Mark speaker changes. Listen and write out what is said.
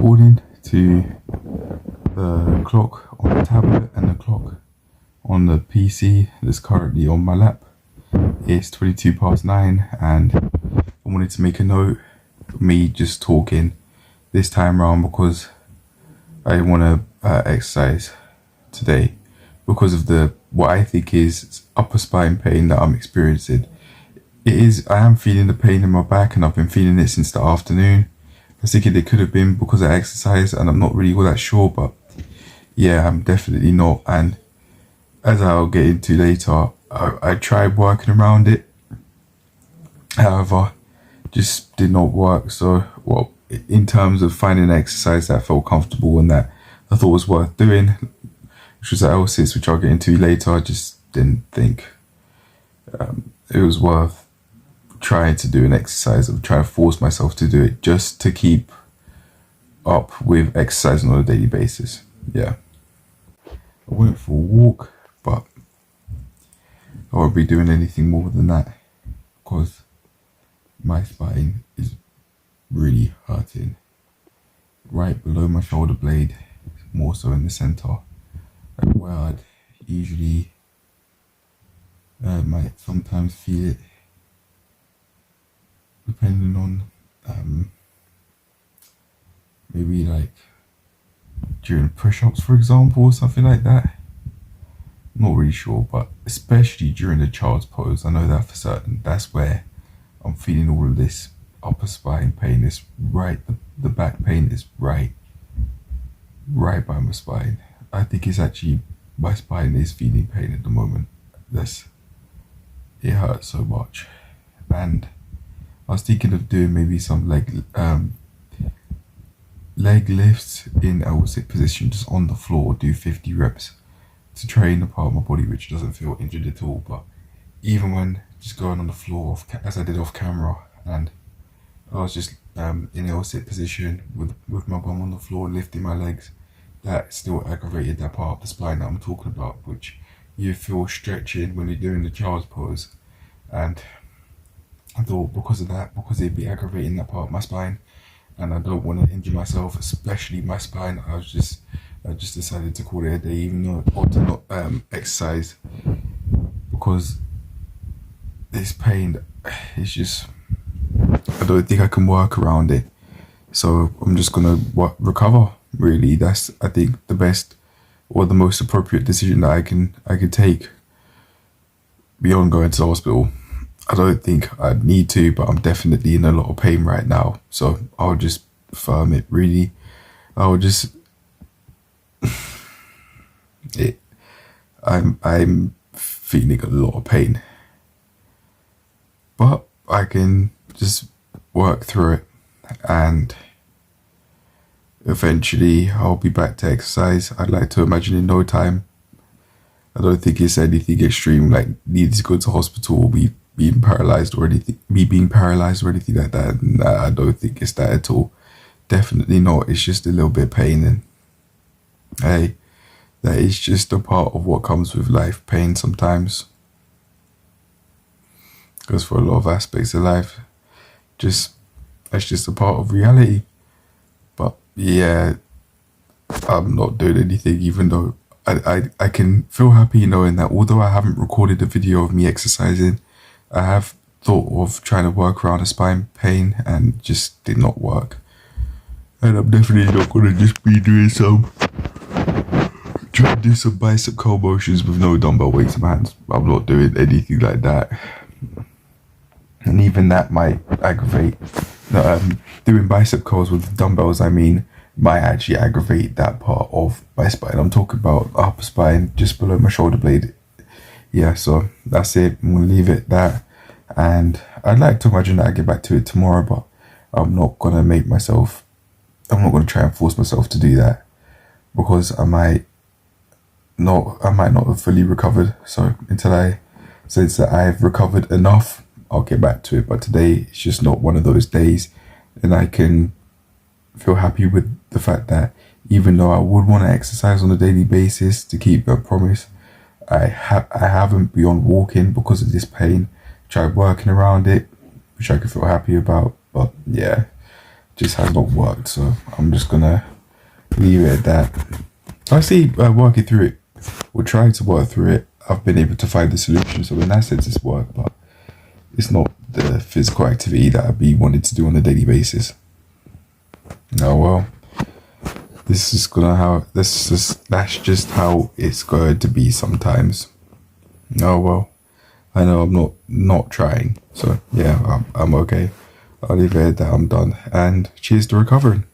Speaker 1: according to the clock on the tablet and the clock on the PC that's currently on my lap, it's 22 past 9, and I wanted to make a note of me just talking this time around because I want to exercise today because of what I think is upper spine pain that I'm experiencing. I am feeling the pain in my back, and I've been feeling it since the afternoon. I was thinking it could have been because I exercise, and I'm not really all that sure, but yeah, I'm definitely not. And as I'll get into later, I tried working around it. However, just did not work. So, well, in terms of finding an exercise that felt comfortable and that I thought was worth doing, which was at L6, which I'll get into later, I just didn't think it was worth trying to do an exercise of trying to force myself to do it just to keep up with exercising on a daily basis. Yeah. I went for a walk, but I won't be doing anything more than that because my spine is really hurting right below my shoulder blade, more so in the center, where I'd usually might sometimes feel it depending on maybe like during push-ups, for example, or something like that. Not really sure, but especially during the child's pose, I know that for certain. That's where I'm feeling all of this upper spine pain. Is right, the back pain is right by my spine. I think it's actually my spine is feeling pain at the moment. It hurts so much, and I was thinking of doing maybe some leg lifts in L6 position, just on the floor, do 50 reps to train a part of my body which doesn't feel injured at all. But even when just going on the floor as I did off camera, and I was just in L6 position with my bum on the floor lifting my legs, that still aggravated that part of the spine that I'm talking about, which you feel stretching when you're doing the child's pose. And I thought because it'd be aggravating that part of my spine, and I don't want to injure myself, especially my spine, I just decided to call it a day, even though or to not exercise, because this pain is just, I don't think I can work around it. So I'm just gonna recover. Really, that's, I think, the best or the most appropriate decision that I can take beyond going to the hospital. I don't think I'd need to, but I'm definitely in a lot of pain right now. So I'll just firm it, really. I'll just I'm feeling a lot of pain, but I can just work through it, and eventually I'll be back to exercise. I'd like to imagine in no time. I don't think it's anything extreme, like needing to go to hospital or being paralyzed or anything like that. Nah, I don't think it's that at all. Definitely not. It's just a little bit of pain, and hey, that is just a part of what comes with life. Pain sometimes, because for a lot of aspects of life, that's just a part of reality. But yeah, I'm not doing anything, even though I can feel happy knowing that although I haven't recorded a video of me exercising, I have thought of trying to work around a spine pain and just did not work. And I'm definitely not going to just be trying to do some bicep curl motions with no dumbbell weights in my hands. I'm not doing anything like that. And even that might aggravate. Doing bicep curls with dumbbells, might actually aggravate that part of my spine. I'm talking about upper spine, just below my shoulder blade. Yeah, so that's it. I'm going to leave it that. And I'd like to imagine that I get back to it tomorrow, but I'm not going to try and force myself to do that, because I might not have fully recovered. So since that I've recovered enough, I'll get back to it. But today it's just not one of those days, and I can feel happy with the fact that even though I would want to exercise on a daily basis to keep that promise, I haven't, beyond walking because of this pain. Tried working around it, which I could feel happy about, but yeah, just has not worked. So I'm just gonna leave it at that. I see working through it, or trying to work through it, I've been able to find the solution. So in that sense, it's work, but it's not the physical activity that I'd be wanting to do on a daily basis. Oh well, that's just how it's going to be sometimes. Oh well, I know I'm not trying, so yeah, I'm okay. I'll leave it at that. I'm done, and cheers to recovering.